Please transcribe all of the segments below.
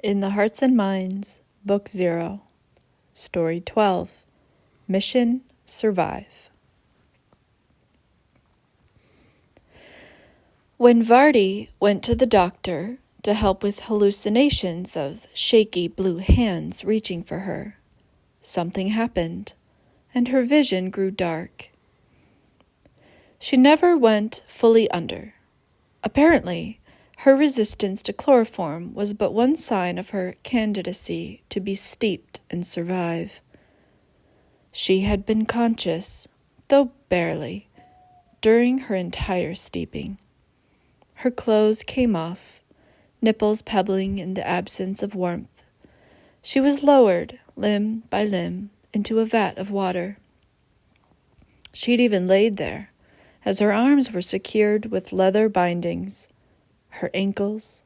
In the Hearts and Minds, Book 0, Story 12, Mission Survive. When Vardy went to the doctor to help with hallucinations of shaky blue hands reaching for her, something happened, and her vision grew dark. She never went fully under. Apparently, her resistance to chloroform was but one sign of her candidacy to be steeped and survive. She had been conscious, though barely, during her entire steeping. Her clothes came off, nipples pebbling in the absence of warmth. She was lowered, limb by limb, into a vat of water. She'd even laid there, as her arms were secured with leather bindings, her ankles,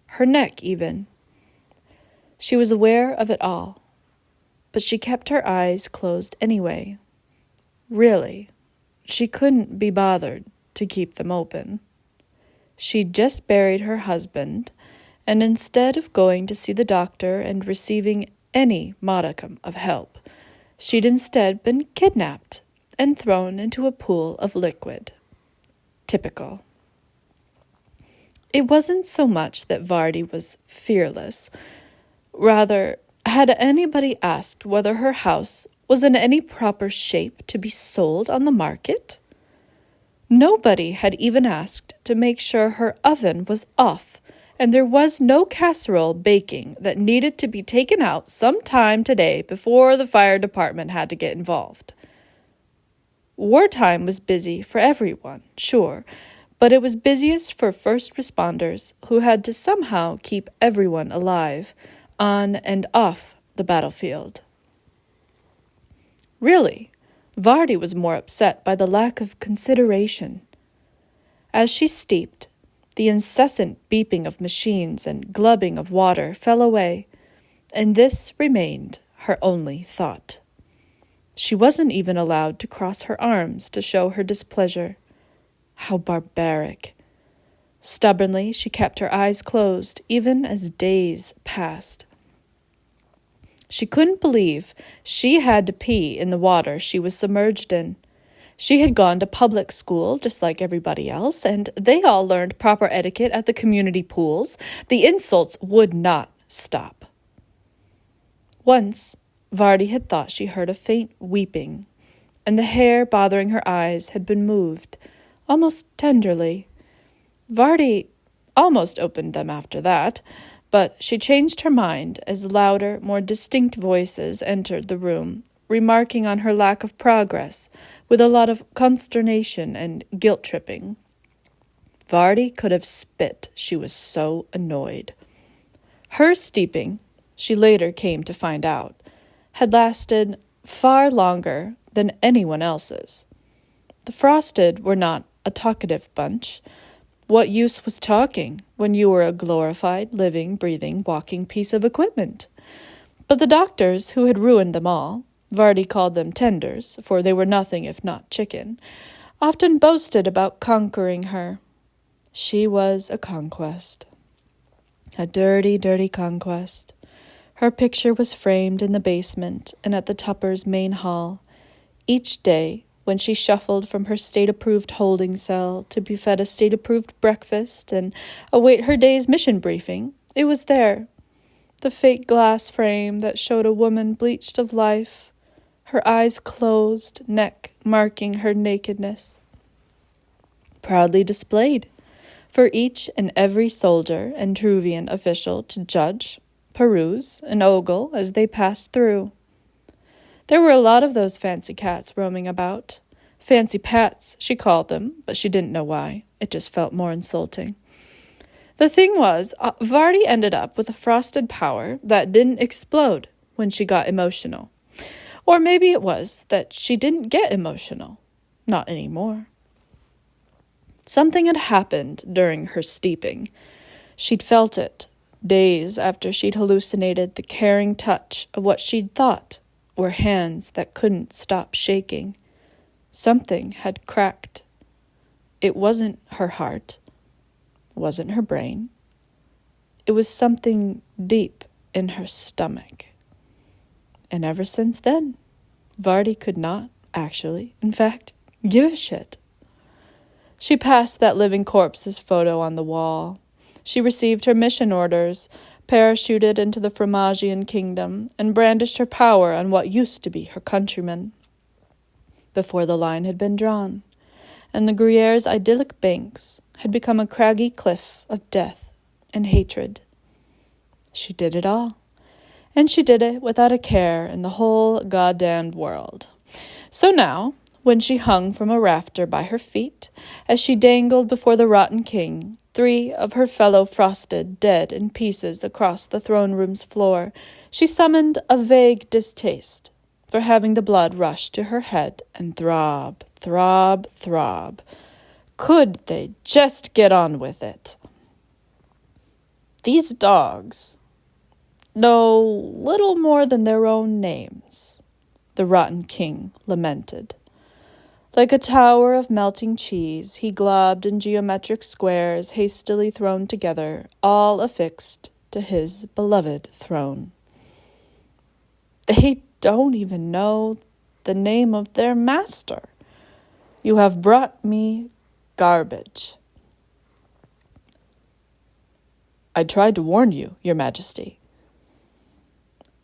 her neck even. She was aware of it all, but she kept her eyes closed anyway. Really, she couldn't be bothered to keep them open. She'd just buried her husband, and instead of going to see the doctor and receiving any modicum of help, she'd instead been kidnapped and thrown into a pool of liquid. Typical. It wasn't so much that Vardy was fearless. Rather, had anybody asked whether her house was in any proper shape to be sold on the market? Nobody had even asked to make sure her oven was off, and there was no casserole baking that needed to be taken out sometime today before the fire department had to get involved. Wartime was busy for everyone, sure, but it was busiest for first responders who had to somehow keep everyone alive, on and off the battlefield. Really, Vardy was more upset by the lack of consideration. As she steeped, the incessant beeping of machines and glubbing of water fell away, and this remained her only thought. She wasn't even allowed to cross her arms to show her displeasure. How barbaric. Stubbornly, she kept her eyes closed, even as days passed. She couldn't believe she had to pee in the water she was submerged in. She had gone to public school, just like everybody else, and they all learned proper etiquette at the community pools. The insults would not stop. Once, Vardy had thought she heard a faint weeping, and the hair bothering her eyes had been moved, almost tenderly. Vardy almost opened them after that, but she changed her mind as louder, more distinct voices entered the room, remarking on her lack of progress, with a lot of consternation and guilt-tripping. Vardy could have spit, she was so annoyed. Her steeping, she later came to find out, had lasted far longer than anyone else's. The Frosted were not a talkative bunch. What use was talking when you were a glorified, living, breathing, walking piece of equipment? But the doctors who had ruined them all, Vardy called them tenders, for they were nothing if not chicken, often boasted about conquering her. She was a conquest. A dirty, dirty conquest. Her picture was framed in the basement and at the Tuppers' main hall. Each day, when she shuffled from her state-approved holding cell to be fed a state-approved breakfast and await her day's mission briefing, it was there, the fake glass frame that showed a woman bleached of life, her eyes closed, neck marking her nakedness. Proudly displayed, for each and every soldier and Truvian official to judge, peruse, and ogle as they passed through. There were a lot of those fancy cats roaming about. Fancy pats, she called them, but she didn't know why. It just felt more insulting. The thing was, Vardy ended up with a frosted power that didn't explode when she got emotional. Or maybe it was that she didn't get emotional. Not anymore. Something had happened during her steeping. She'd felt it, days after she'd hallucinated the caring touch of what she'd thought were hands that couldn't stop shaking. Something had cracked. It wasn't her heart, wasn't her brain. It was something deep in her stomach. And ever since then, Vardy could not, actually, in fact, give a shit. She passed that living corpse's photo on the wall. She received her mission orders, parachuted into the Fromagian kingdom, and brandished her power on what used to be her countrymen. Before the line had been drawn, and the Gruyere's idyllic banks had become a craggy cliff of death and hatred. She did it all, and she did it without a care in the whole goddamned world. So now, when she hung from a rafter by her feet, as she dangled before the rotten king, 3 of her fellow frosted dead in pieces across the throne room's floor, she summoned a vague distaste for having the blood rush to her head and throb, throb, throb. Could they just get on with it? These dogs know little more than their own names, the rotten king lamented. Like a tower of melting cheese, he globbed in geometric squares hastily thrown together, all affixed to his beloved throne. They don't even know the name of their master. You have brought me garbage. I tried to warn you, Your Majesty.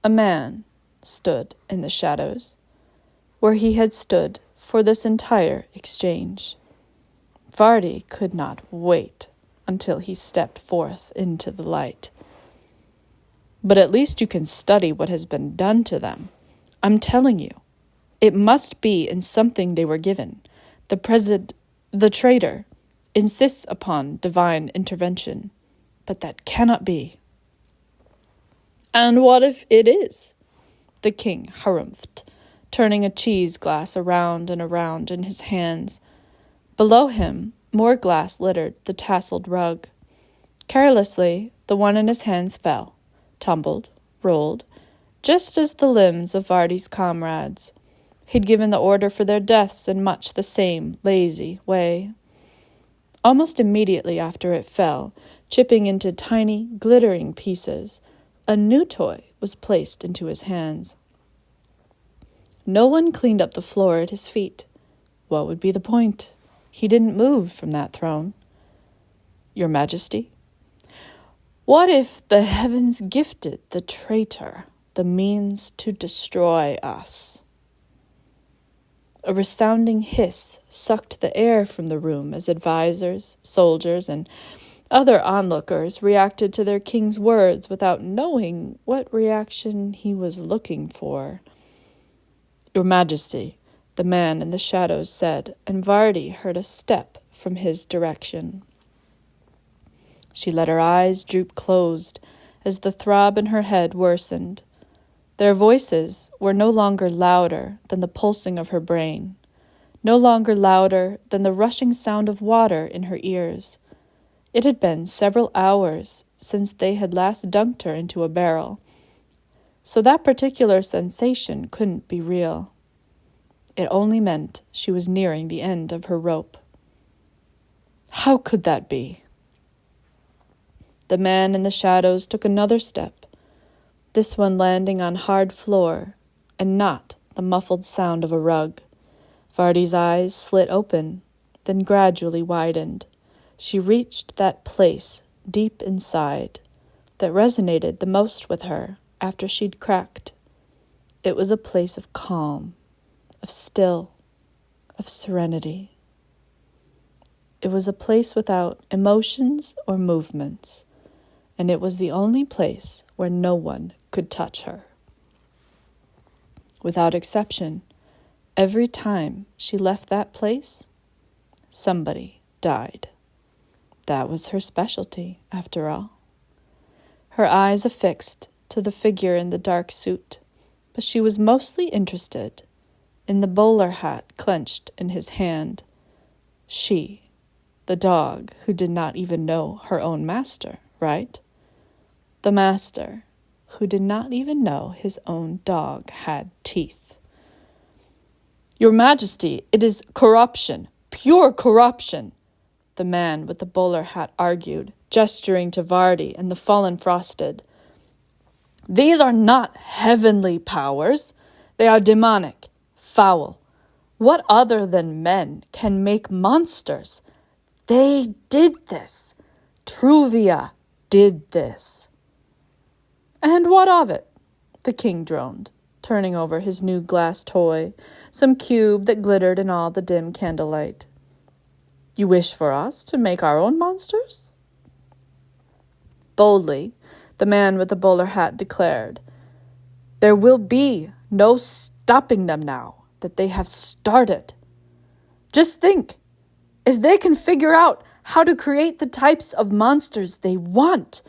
A man stood in the shadows, where he had stood for this entire exchange. Vardy could not wait until he stepped forth into the light. But at least you can study what has been done to them. I'm telling you, it must be in something they were given. The traitor insists upon divine intervention, but that cannot be. And what if it is? The king harumphed, turning a cheese glass around and around in his hands. Below him, more glass littered the tasseled rug. Carelessly, the one in his hands fell, tumbled, rolled, just as the limbs of Vardy's comrades. He'd given the order for their deaths in much the same lazy way. Almost immediately after it fell, chipping into tiny, glittering pieces, a new toy was placed into his hands. No one cleaned up the floor at his feet. What would be the point? He didn't move from that throne. Your Majesty, what if the heavens gifted the traitor the means to destroy us? A resounding hiss sucked the air from the room as advisors, soldiers, and other onlookers reacted to their king's words without knowing what reaction he was looking for. Your Majesty, the man in the shadows said, and Vardy heard a step from his direction. She let her eyes droop closed as the throb in her head worsened. Their voices were no longer louder than the pulsing of her brain, no longer louder than the rushing sound of water in her ears. It had been several hours since they had last dunked her into a barrel, so that particular sensation couldn't be real. It only meant she was nearing the end of her rope. How could that be? The man in the shadows took another step, this one landing on hard floor, and not the muffled sound of a rug. Vardy's eyes slit open, then gradually widened. She reached that place deep inside that resonated the most with her after she'd cracked. It was a place of calm, of still, of serenity. It was a place without emotions or movements, and it was the only place where no one could touch her. Without exception, every time she left that place, somebody died. That was her specialty, after all. Her eyes affixed to the figure in the dark suit, but she was mostly interested in the bowler hat clenched in his hand. She, the dog who did not even know her own master, right? The master who did not even know his own dog had teeth. Your Majesty, it is corruption, pure corruption, the man with the bowler hat argued, gesturing to Vardy and the fallen Frosted. "These are not heavenly powers. They are demonic, foul. What other than men can make monsters? They did this. Truvia did this." "And what of it?" the king droned, turning over his new glass toy, some cube that glittered in all the dim candlelight. "You wish for us to make our own monsters?" Boldly, the man with the bowler hat declared, "There will be no stopping them now that they have started. Just think, if they can figure out how to create the types of monsters they want,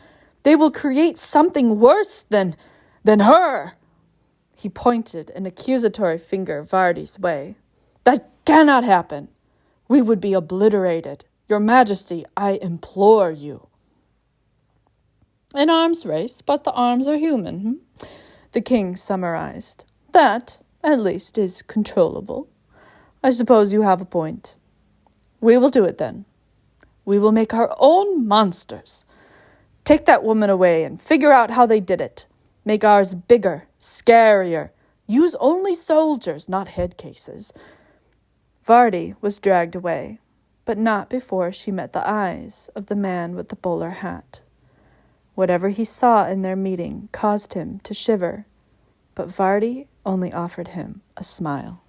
they will create something worse than her." He pointed an accusatory finger Vardy's way. "That cannot happen. We would be obliterated. Your Majesty, I implore you." "An arms race, but the arms are human," the king summarized. "That, at least, is controllable. I suppose you have a point. We will do it then. We will make our own monsters. Take that woman away and figure out how they did it. Make ours bigger, scarier. Use only soldiers, not head cases." Vardy was dragged away, but not before she met the eyes of the man with the bowler hat. Whatever he saw in their meeting caused him to shiver, but Vardy only offered him a smile.